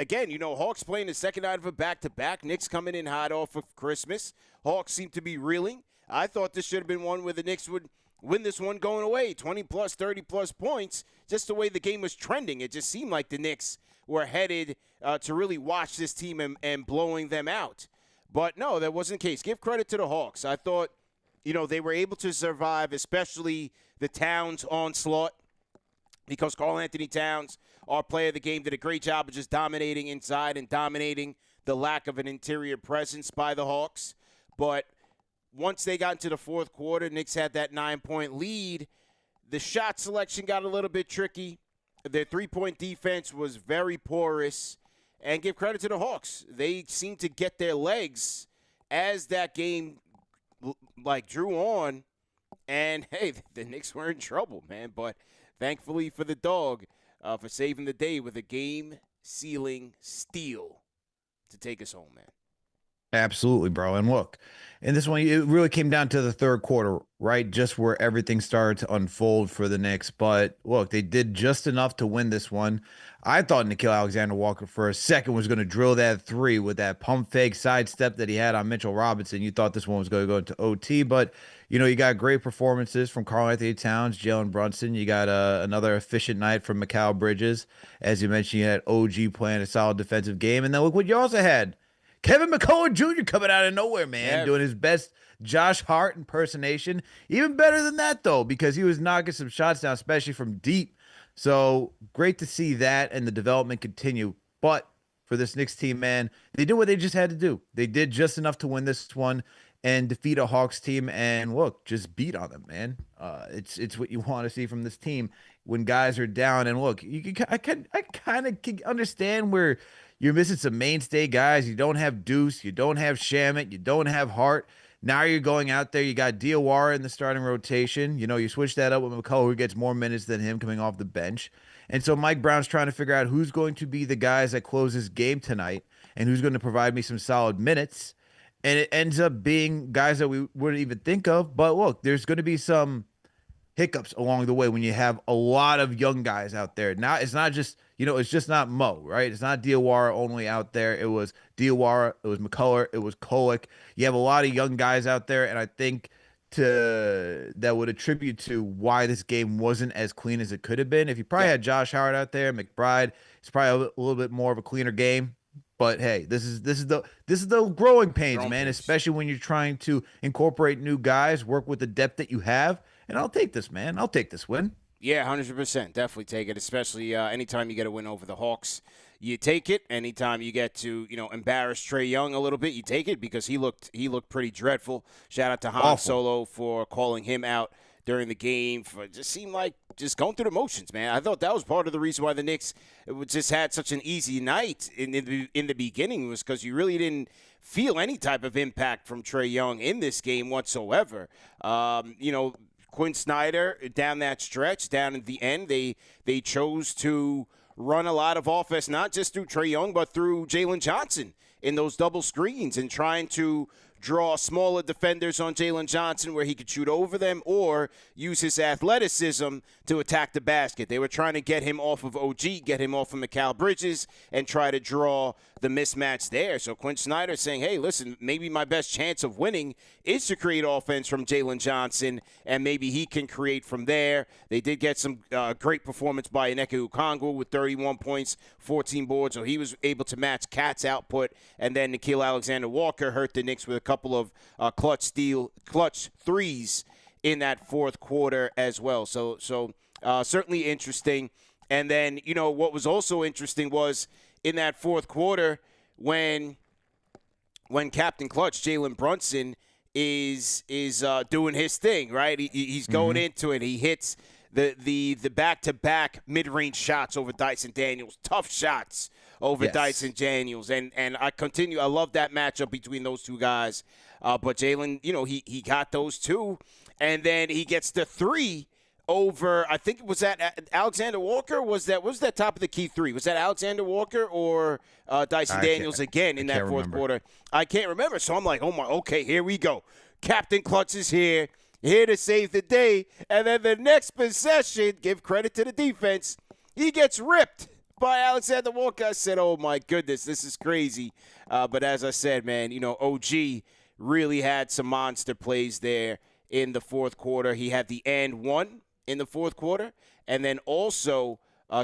again, Hawks playing the second night of a back-to-back. Knicks coming in hot off of Christmas. Hawks seem to be reeling. I thought this should have been one where the Knicks would win this one going away, 20-plus, 30-plus points, just the way the game was trending. It just seemed like the Knicks were headed to really watch this team and blowing them out. But, no, that wasn't the case. Give credit to the Hawks. I thought, they were able to survive, especially the Towns onslaught, because Karl-Anthony Towns, our player of the game, did a great job of just dominating inside and dominating the lack of an interior presence by the Hawks. But once they got into the fourth quarter, Knicks had that 9-point lead. The shot selection got a little bit tricky. Their three-point defense was very porous. And give credit to the Hawks. They seemed to get their legs as that game, drew on. And, hey, the Knicks were in trouble, man. But thankfully for the dog, for saving the day with a game-sealing steal to take us home, man. Absolutely, bro. And look, in this one, it really came down to the third quarter, right? Just where everything started to unfold for the Knicks. But look, they did just enough to win this one. I thought Nickeil Alexander-Walker for a second was going to drill that three with that pump fake sidestep that he had on Mitchell Robinson. You thought this one was going to go into OT, but you got great performances from Karl-Anthony Towns, Jalen Brunson. You got another efficient night from Mikal Bridges. As you mentioned, you had OG playing a solid defensive game. And then look what you also had. Kevin McCuller Jr. coming out of nowhere, man, doing his best Josh Hart impersonation. Even better than that, though, because he was knocking some shots down, especially from deep. So great to see that and the development continue. But for this Knicks team, man, they did what they just had to do. They did just enough to win this one and defeat a Hawks team and, look, just beat on them, man. It's what you want to see from this team when guys are down. And, look, I kind of can understand where – you're missing some mainstay guys. You don't have Deuce. You don't have Shamet. You don't have Hart. Now you're going out there. You got Diawara in the starting rotation. You switch that up with McCullar, who gets more minutes than him coming off the bench. And so Mike Brown's trying to figure out who's going to be the guys that close this game tonight and who's going to provide me some solid minutes. And it ends up being guys that we wouldn't even think of. But look, there's going to be some hiccups along the way when you have a lot of young guys out there. Now it's not just, it's just not Mo, right? It's not Diawara only out there. It was Diawara, it was McCullar, it was Kolek. You have a lot of young guys out there, and I think that would attribute to why this game wasn't as clean as it could have been. If you probably had Josh Hart out there, McBride, it's probably a little bit more of a cleaner game. But hey, this is the growing pains, man. Especially when you're trying to incorporate new guys, work with the depth that you have. And I'll take this, man. I'll take this win. Yeah, 100%. Definitely take it, especially anytime you get a win over the Hawks. You take it. Anytime you get to, embarrass Trae Young a little bit, you take it because he looked pretty dreadful. Shout out to Han Solo for calling him out during the game. It just seemed like just going through the motions, man. I thought that was part of the reason why the Knicks just had such an easy night in the beginning was because you really didn't feel any type of impact from Trae Young in this game whatsoever. Quinn Snyder down that stretch, down at the end, they chose to run a lot of offense, not just through Trae Young, but through Jalen Johnson in those double screens and trying to draw smaller defenders on Jalen Johnson where he could shoot over them or use his athleticism to attack the basket. They were trying to get him off of OG, get him off of Mikal Bridges, and try to draw the mismatch there. So Quinn Snyder saying, hey, listen, maybe my best chance of winning is to create offense from Jalen Johnson, and maybe he can create from there. They did get some great performance by Onyeka Okongwu with 31 points, 14 boards, so he was able to match Cat's output, and then Nickeil Alexander-Walker hurt the Knicks with a couple of clutch threes in that fourth quarter as well. So certainly interesting. And then, what was also interesting was in that fourth quarter when Captain Clutch, Jalen Brunson, is doing his thing, right? He's going into it. He hits the back-to-back mid-range shots over Dyson Daniels, tough shots over Dyson Daniels. And I love that matchup between those two guys. But Jalen, he got those two. And then he gets the three over, I think, was that Alexander Walker? Was that top of the key three? Was that Alexander Walker or Dyson Daniels again in that fourth quarter? I can't remember. So I'm like, oh my, okay, here we go. Captain Clutch is here to save the day. And then the next possession, give credit to the defense, he gets ripped by Alexander Walker. I said, oh, my goodness, this is crazy. But as I said, man, OG really had some monster plays there in the fourth quarter. He had the and one in the fourth quarter, and then also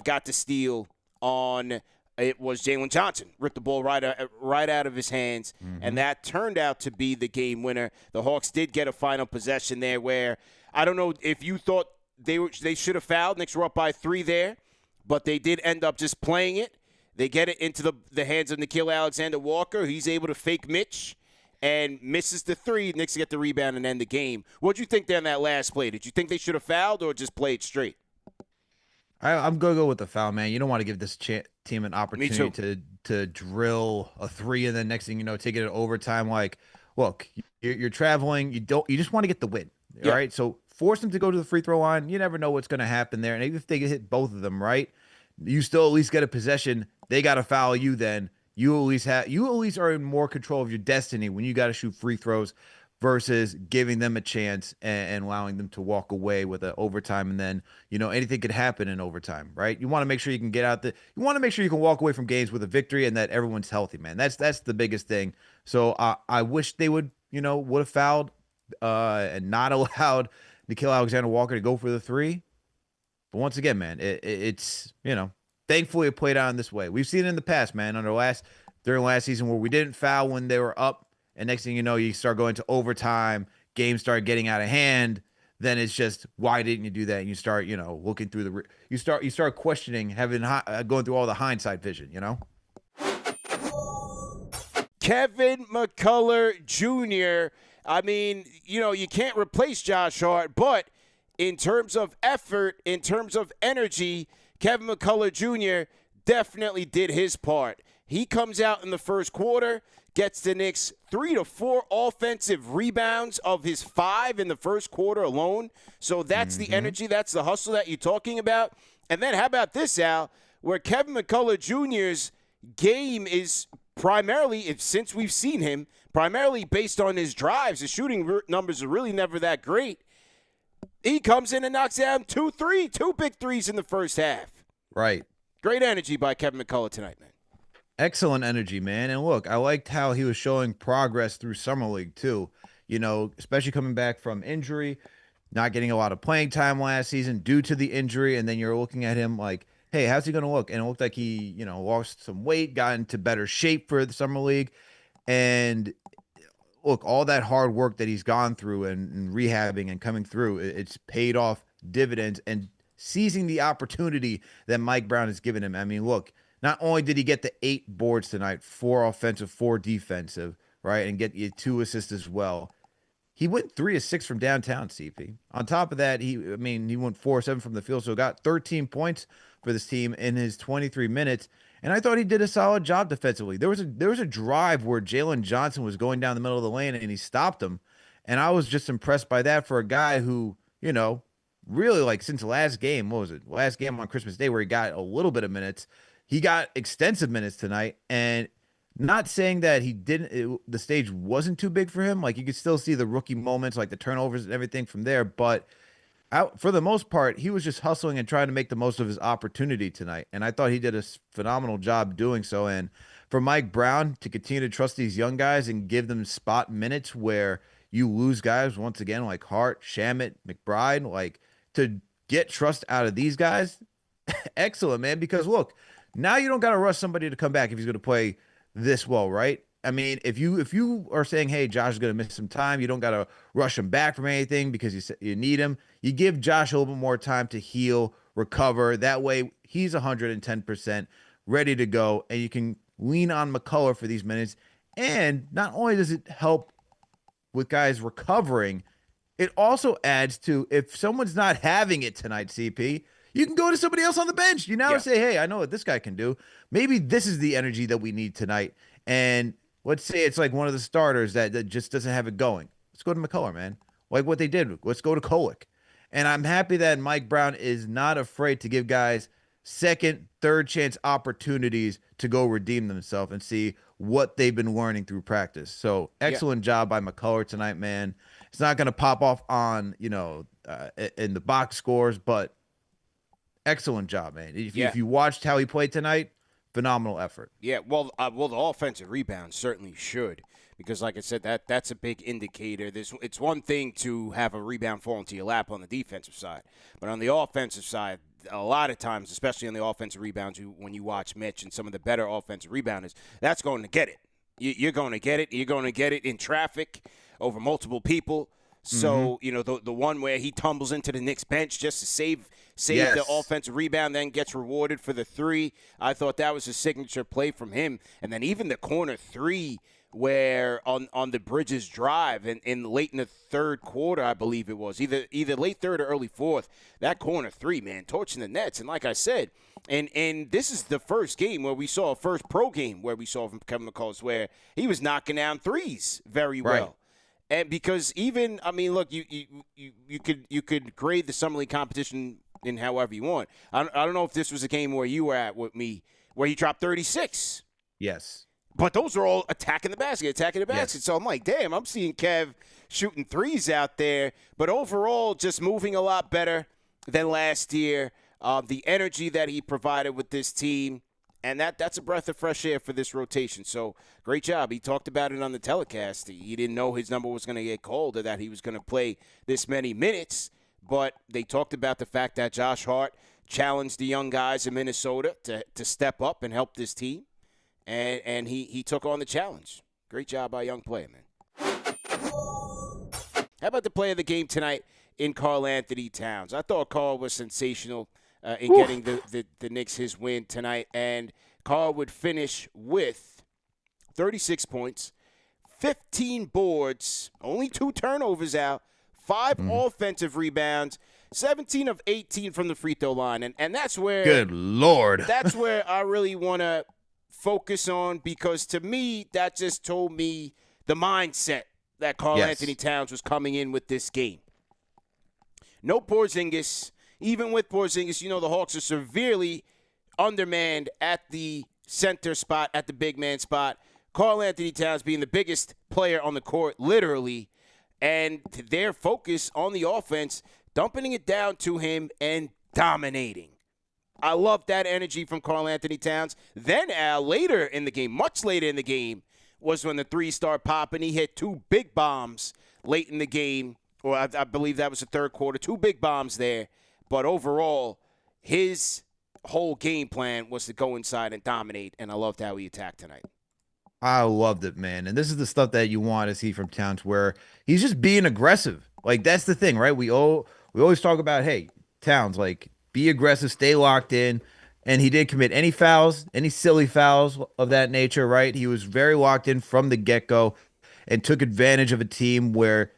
got the steal on it was Jalen Johnson. Ripped the ball right out of his hands, and that turned out to be the game winner. The Hawks did get a final possession there where I don't know if you thought they should have fouled. Knicks were up by 3 there, but they did end up just playing it. They get it into the hands of McCuller Alexander Walker. He's able to fake Mitch and misses the 3. Knicks get the rebound and end the game. What did you think there in that last play? Did you think they should have fouled or just played straight? I'm going to go with the foul, man. You don't want to give this team an opportunity to drill a 3 and then next thing you know, take it to overtime. Like, look, you're traveling. You just want to get the win. All right. So force them to go to the free throw line. You never know what's going to happen there. And even if they hit both of them, right, you still at least get a possession. They got to foul you then. You at least are in more control of your destiny when you got to shoot free throws versus giving them a chance and allowing them to walk away with an overtime. And then, anything could happen in overtime, right? You want to make sure you can you want to make sure you can walk away from games with a victory and that everyone's healthy, man. That's the biggest thing. So I wish they would have fouled and not allowed Nickeil Alexander Walker to go for the 3. But once again, man, it's thankfully it played out in this way. We've seen it in the past, man, during last season where we didn't foul when they were up. And next thing you know, you start going to overtime, games start getting out of hand. Then it's just, why didn't you do that? And you start, looking through you start questioning, going through all the hindsight vision, Kevin McCullar Jr. I mean, you can't replace Josh Hart, but in terms of effort, in terms of energy, Kevin McCullar Jr. definitely did his part. He comes out in the first quarter, gets the Knicks 3 to 4 offensive rebounds of his 5 in the first quarter alone. So that's the energy, that's the hustle that you're talking about. And then how about this, Al, where Kevin McCullar Jr.'s game is primarily, since we've seen him, primarily based on his drives. His shooting numbers are really never that great. He comes in and knocks down 2 big threes in the first half. Right. Great energy by Kevin McCullar tonight, man. Excellent energy, man. And look, I liked how he was showing progress through Summer League, too. Especially coming back from injury, not getting a lot of playing time last season due to the injury. And then you're looking at him like, hey, how's he going to look? And it looked like he, lost some weight, got into better shape for the Summer League. And look, all that hard work that he's gone through and rehabbing and coming through, it's paid off dividends and seizing the opportunity that Mike Brown has given him. I mean, look, not only did he get the 8 boards tonight, 4 offensive, 4 defensive, right, and get you 2 assists as well. He went 3 of 6 from downtown, CP. On top of that, he went 4 of 7 from the field, so got 13 points for this team in his 23 minutes. And I thought he did a solid job defensively. There was a drive where Jalen Johnson was going down the middle of the lane and he stopped him. And I was just impressed by that for a guy who, really like since the last game, what was it? Last game on Christmas Day where he got a little bit of minutes. He got extensive minutes tonight, and not saying that the stage wasn't too big for him. Like, you could still see the rookie moments, like the turnovers and everything from there. But for the most part, he was just hustling and trying to make the most of his opportunity tonight. And I thought he did a phenomenal job doing so. And for Mike Brown to continue to trust these young guys and give them spot minutes where you lose guys, once again, like Hart, Shamet, McBride, like to get trust out of these guys, excellent, man. Because look, now you don't got to rush somebody to come back if he's going to play this well, right? I mean, if you are saying, hey, Josh is going to miss some time, you don't got to rush him back from anything because you need him. You give Josh a little bit more time to heal, recover. That way, he's 110% ready to go, and you can lean on McCullar for these minutes. And not only does it help with guys recovering, it also adds to if someone's not having it tonight, CP, you can go to somebody else on the bench. You now say, hey, I know what this guy can do. Maybe this is the energy that we need tonight. And let's say it's like one of the starters that just doesn't have it going. Let's go to McCullar, man. Like what they did. Let's go to Kolek. And I'm happy that Mike Brown is not afraid to give guys second, third chance opportunities to go redeem themselves and see what they've been learning through practice. So excellent job by McCullar tonight, man. It's not going to pop off on, in the box scores, but excellent job, man. Yeah. If you watched how he played tonight, phenomenal effort. Yeah, well, the offensive rebound certainly should, because, like I said, that's a big indicator. It's one thing to have a rebound fall into your lap on the defensive side, but on the offensive side, a lot of times, especially on the offensive rebounds, when you watch Mitch and some of the better offensive rebounders, that's going to get it. You're going to get it. You're going to get it in traffic over multiple people. So, the one where he tumbles into the Knicks bench just to save the offensive rebound, then gets rewarded for the three. I thought that was a signature play from him. And then even the corner three where on the Bridges drive and late in the third quarter, I believe it was, either late third or early fourth, that corner three, man, torching the Nets. And like I said, and this is the first game where we saw, first pro game where we saw from Kevin McCullough, where he was knocking down threes very well. Right. And because even, I mean, look, you could grade the summer league competition in however you want. I don't know if this was a game where you were at with me, where he dropped 36. Yes. But those are all attacking the basket. Yes. So I'm like, damn, I'm seeing Kev shooting threes out there. But overall, just moving a lot better than last year. The energy that he provided with this team. And that's a breath of fresh air for this rotation. So, great job. He talked about it on the telecast. He didn't know his number was going to get called or that he was going to play this many minutes. But they talked about the fact that Josh Hart challenged the young guys in Minnesota to step up and help this team. And he took on the challenge. Great job by young player, man. How about the play of the game tonight in Karl-Anthony Towns? I thought Karl was sensational in getting the Knicks his win tonight. And Karl would finish with 36 points, 15 boards, only 2 turnovers out, 5 offensive rebounds, 17 of 18 from the free throw line. And that's where – Good Lord. That's where I really want to focus on, because to me, that just told me the mindset that Karl-Anthony Towns was coming in with this game. No Porzingis. Even with Porzingis, the Hawks are severely undermanned at the center spot, at the big man spot. Karl-Anthony Towns being the biggest player on the court, literally, and their focus on the offense, dumping it down to him and dominating. I love that energy from Karl-Anthony Towns. Then later in the game, much later in the game, was when the threes start popping. He hit 2 big bombs late in the game, or I believe that was the third quarter, 2 big bombs there. But overall, his whole game plan was to go inside and dominate, and I loved how he attacked tonight. I loved it, man. And this is the stuff that you want to see from Towns, where he's just being aggressive. Like, that's the thing, right? We always talk about, hey, Towns, like, be aggressive, stay locked in. And he didn't commit any fouls, any silly fouls of that nature, right? He was very locked in from the get-go and took advantage of a team where,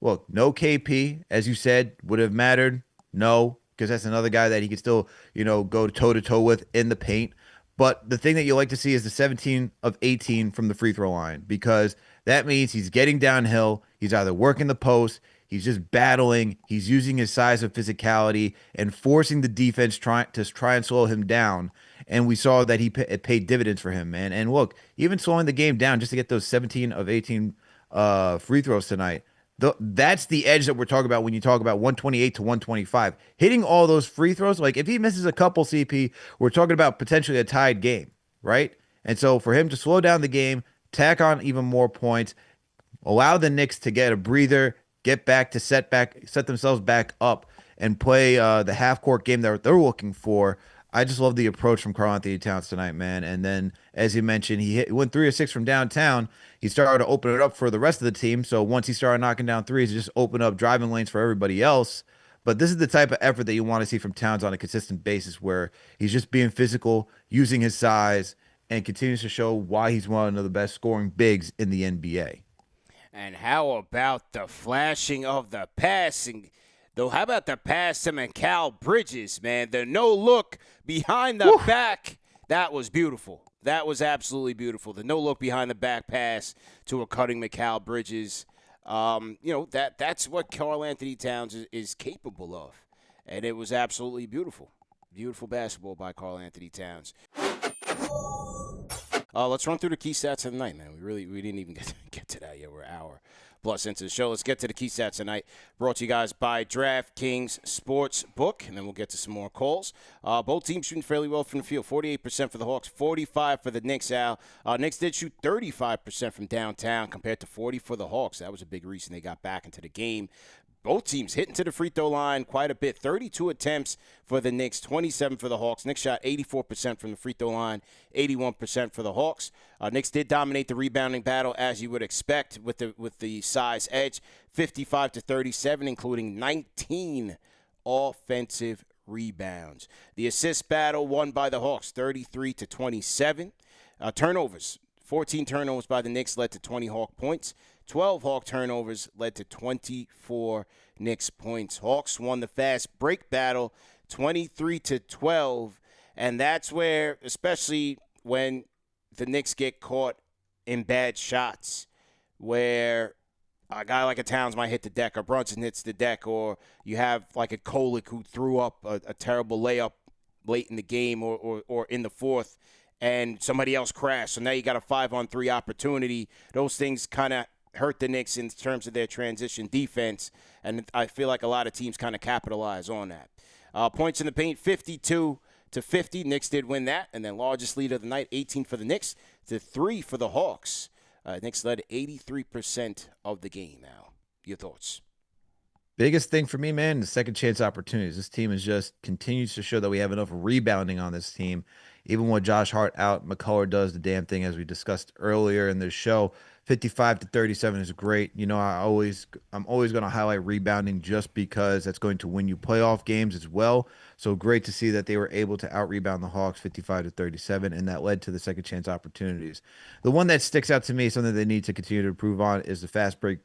well, no KP, as you said, would have mattered. No, because that's another guy that he could still, go toe-to-toe with in the paint. But the thing that you like to see is the 17 of 18 from the free throw line, because that means he's getting downhill. He's either working the post, he's just battling, he's using his size and physicality and forcing the defense try and slow him down. And we saw that it paid dividends for him, man. And look, even slowing the game down just to get those 17 of 18 free throws tonight, that's the edge that we're talking about when you talk about 128 to 125. Hitting all those free throws, like if he misses a couple, CP, we're talking about potentially a tied game, right? And so for him to slow down the game, tack on even more points, allow the Knicks to get a breather, get back to set themselves back up, and play the half-court game that they're looking for. I just love the approach from Karl-Anthony Towns tonight, man. And then, as you mentioned, he went 3 or 6 from downtown. He started to open it up for the rest of the team. So once he started knocking down threes, it just opened up driving lanes for everybody else. But this is the type of effort that you want to see from Towns on a consistent basis, where he's just being physical, using his size, and continues to show why he's one of the best scoring bigs in the NBA. And how about the flashing of the passing? Though, how about the pass to Mikal Bridges, man? The no-look behind the back. That was beautiful. That was absolutely beautiful. The no-look behind the back pass to a cutting Mikal Bridges. That's what Karl-Anthony Towns is capable of. And it was absolutely beautiful. Beautiful basketball by Karl-Anthony Towns. Let's run through the key stats of the night, man. We didn't even get to that yet. We're an hour. plus into the show. Let's get to the key stats tonight. Brought to you guys by DraftKings Sportsbook, and then we'll get to some more calls. Both teams shooting fairly well from the field. 48% for the Hawks, 45% for the Knicks, Al. Knicks did shoot 35% from downtown compared to 40% for the Hawks. That was a big reason they got back into the game. Both teams hitting to the free throw line quite a bit. 32 attempts for the Knicks, 27 for the Hawks. Knicks shot 84% from the free throw line, 81% for the Hawks. Knicks did dominate the rebounding battle, as you would expect, with the size edge, 55-37, including 19 offensive rebounds. The assist battle won by the Hawks, 33-27. Turnovers, 14 turnovers by the Knicks led to 20 Hawk points. 12 Hawk turnovers led to 24 Knicks points. Hawks won the fast break battle 23-12, and that's where, especially when the Knicks get caught in bad shots, where a guy like a Towns might hit the deck, or Brunson hits the deck, or you have like a Kolek who threw up a terrible layup late in the game or in the fourth, and somebody else crashed. So now you got a 5-on-3 opportunity. Those things kind of hurt the Knicks in terms of their transition defense, and I feel like a lot of teams kind of capitalize on that. Points in the paint, 52-50. Knicks did win that, and then largest lead of the night, 18 for the Knicks to 3 for the Hawks. Knicks led 83% of the game. Now, your thoughts? Biggest thing for me, man, the second chance opportunities. This team is just continues to show that we have enough rebounding on this team. Even with Josh Hart out, McCullar does the damn thing, as we discussed earlier in the show. 55-37 is great. You know, I'm always going to highlight rebounding just because that's going to win you playoff games as well. So great to see that they were able to out-rebound the Hawks 55-37, and that led to the second chance opportunities. The one that sticks out to me, something they need to continue to improve on, is the fast break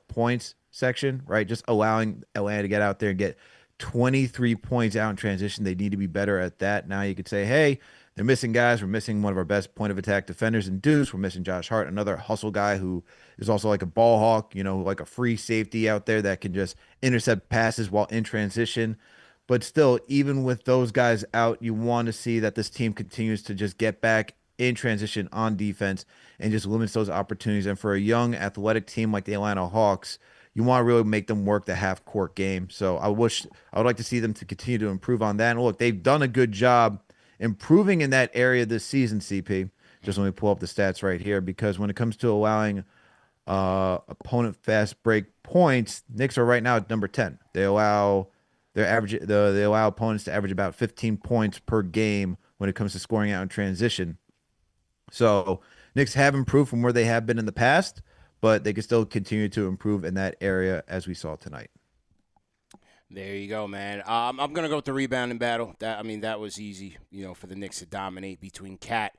points section, right? Just allowing Atlanta to get out there and get 23 points out in transition. They need to be better at that. Now you could say, hey, they're missing guys. We're missing one of our best point of attack defenders in Deuce. We're missing Josh Hart, another hustle guy who is also like a ball hawk, you know, like a free safety out there that can just intercept passes while in transition. But still, even with those guys out, you want to see that this team continues to just get back in transition on defense and just limits those opportunities. And for a young athletic team like the Atlanta Hawks, you want to really make them work the half-court game. So I would like to see them to continue to improve on that. And look, they've done a good job improving in that area this season, CP. Just let me pull up the stats right here, because when it comes to allowing opponent fast break points, Knicks are right now at number 10. They allow they allow opponents to average about 15 points per game when it comes to scoring out in transition. So Knicks have improved from where they have been in the past, but they can still continue to improve in that area, as we saw tonight. There you go, man. I'm going to go with the rebounding battle. That was easy, for the Knicks to dominate between Cat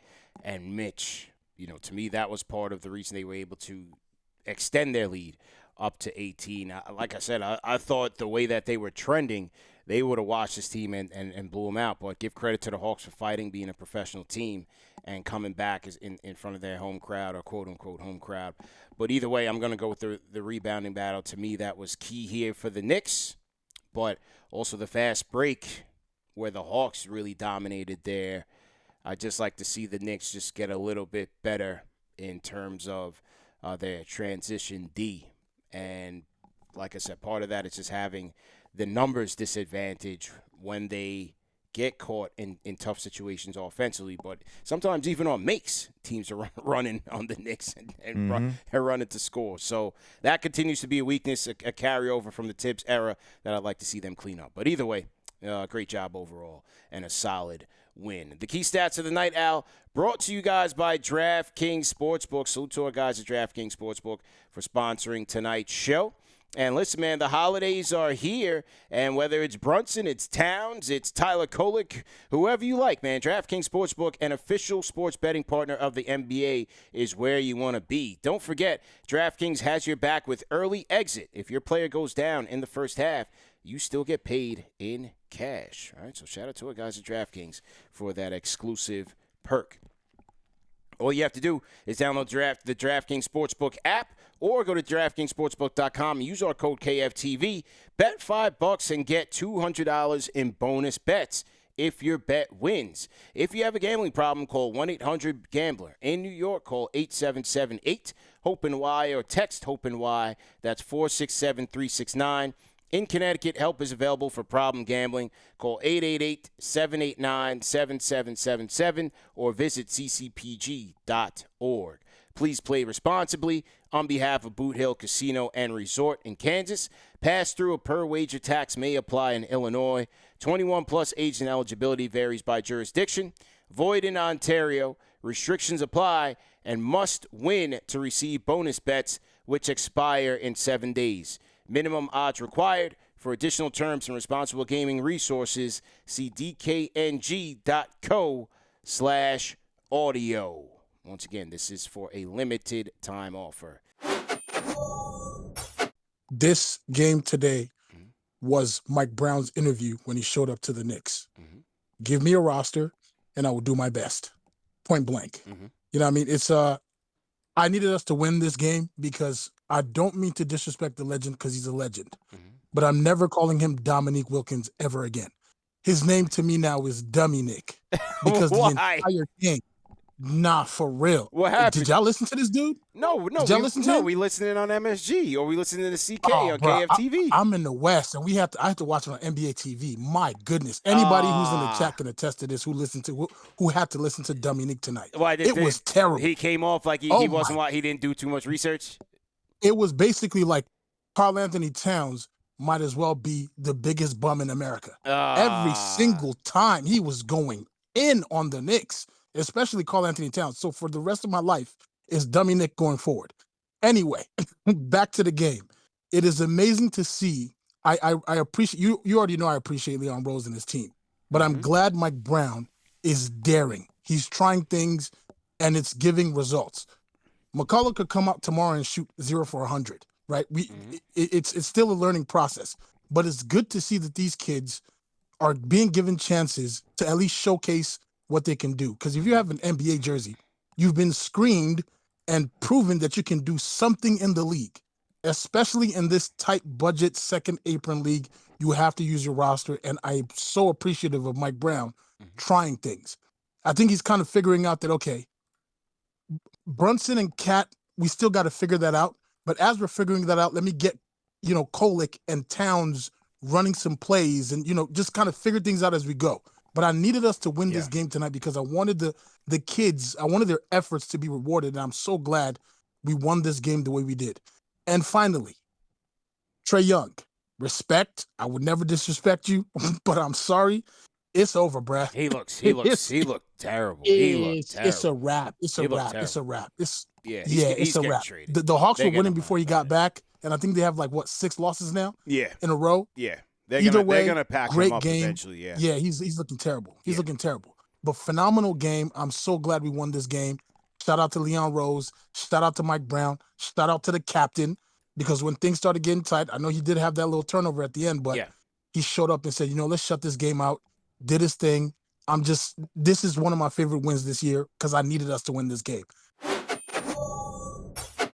and Mitch. To me, that was part of the reason they were able to extend their lead up to 18. Like I said, I thought the way that they were trending, they would have watched this team and blew them out. But give credit to the Hawks for fighting, being a professional team, and coming back in front of their home crowd, or quote-unquote home crowd. But either way, I'm going to go with the rebounding battle. To me, that was key here for the Knicks. But also the fast break, where the Hawks really dominated there. I just like to see the Knicks just get a little bit better in terms of their transition D. And like I said, part of that is just having the numbers disadvantage when they get caught in tough situations offensively. But sometimes even on makes, teams are running on the Knicks and running to score. So that continues to be a weakness, a carryover from the Tibbs era that I'd like to see them clean up. But either way, great job overall and a solid win. The key stats of the night, Al, brought to you guys by DraftKings Sportsbook. Salute to our guys at DraftKings Sportsbook for sponsoring tonight's show. And listen, man, the holidays are here, and whether it's Brunson, it's Towns, it's Tyler Kolek, whoever you like, man, DraftKings Sportsbook, an official sports betting partner of the NBA, is where you want to be. Don't forget, DraftKings has your back with early exit. If your player goes down in the first half, you still get paid in cash. All right, so shout out to our guys at DraftKings for that exclusive perk. All you have to do is download the DraftKings Sportsbook app, or go to DraftKingsSportsbook.com and use our code KFTV. Bet $5 and get $200 in bonus bets if your bet wins. If you have a gambling problem, call 1-800-GAMBLER. In New York, call 877-8-HOPE-NY or text HOPE-NY. That's 467-369. In Connecticut, help is available for problem gambling. Call 888-789-7777 or visit ccpg.org. Please play responsibly. On behalf of Boot Hill Casino and Resort in Kansas, pass-through or per-wager tax may apply in Illinois. 21-plus age and eligibility varies by jurisdiction. Void in Ontario. Restrictions apply and must win to receive bonus bets, which expire in 7 days. Minimum odds required. For additional terms and responsible gaming resources, see dkng.co/audio. Once again, this is for a limited time offer. This game today was Mike Brown's interview when he showed up to the Knicks. Give me a roster, and I will do my best. Point blank. You know what I mean? It's I needed us to win this game because I don't mean to disrespect the legend because he's a legend. But I'm never calling him Dominique Wilkins ever again. His name to me now is Dummy Nick because the entire game. Nah, for real. What happened? Did y'all listen to this dude? No. Did y'all listen to him? We listening on MSG or we listening to CK on KFTV. I'm in the West, and I have to watch it on NBA TV. My goodness. Anybody who's in the chat can attest to this who had to listen to Dummy Nick tonight. It was terrible. He came off like he didn't do too much research. It was basically like Karl-Anthony Towns might as well be the biggest bum in America. Every single time he was going in on the Knicks, especially Karl-Anthony Towns. So for the rest of my life, it's Dummy Nick going forward. Anyway, back to the game. It is amazing to see. I appreciate you. You already know I appreciate Leon Rose and his team, but I'm glad Mike Brown is daring. He's trying things, and it's giving results. McCullar could come out tomorrow and shoot 0 for 100. Right? It's still a learning process, but it's good to see that these kids are being given chances to at least showcase what they can do. Because if you have an NBA jersey, you've been screened and proven that you can do something in the league, especially in this tight budget second apron league. You have to use your roster, and I'm so appreciative of Mike Brown trying things. I think he's kind of figuring out that, okay, Brunson and Cat, we still got to figure that out. But as we're figuring that out, let me get, Kolick and Towns running some plays and, just kind of figure things out as we go. But I needed us to win this game tonight because I wanted the kids, I wanted their efforts to be rewarded. And I'm so glad we won this game the way we did. And finally, Trae Young, respect. I would never disrespect you, but I'm sorry. It's over, bruh. He looked terrible. It's a wrap. It's a wrap. It's a wrap. The Hawks were winning before he got back, and I think they have 6 losses now? In a row? Yeah. They're gonna pack him up game. Eventually, yeah. Yeah, he's looking terrible. He's looking terrible. But phenomenal game. I'm so glad we won this game. Shout out to Leon Rose. Shout out to Mike Brown. Shout out to the captain, because when things started getting tight, I know he did have that little turnover at the end, but he showed up and said, let's shut this game out. Did his thing. This is one of my favorite wins this year because I needed us to win this game.